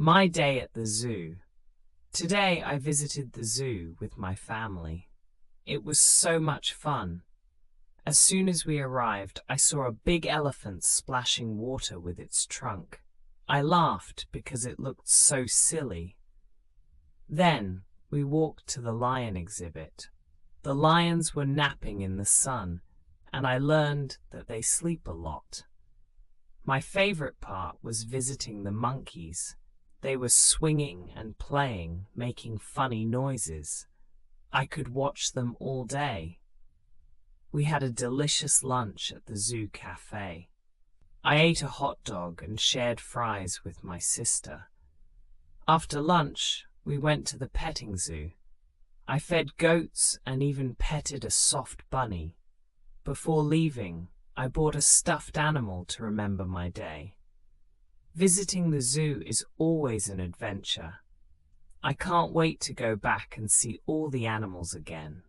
My day at the zoo. Today I visited the zoo with my family. It was so much fun. As soon as we arrived, I saw a big elephant splashing water with its trunk. I laughed because it looked so silly. Then we walked to the lion exhibit. The lions were napping in the sun, and I learned that they sleep a lot. My favorite part was visiting the monkeys. They were swinging and playing, making funny noises. I could watch them all day. We had a delicious lunch at the zoo cafe. I ate a hot dog and shared fries with my sister. After lunch, we went to the petting zoo. I fed goats and even petted a soft bunny. Before leaving, I bought a stuffed animal to remember my day. Visiting the zoo is always an adventure. I can't wait to go back and see all the animals again.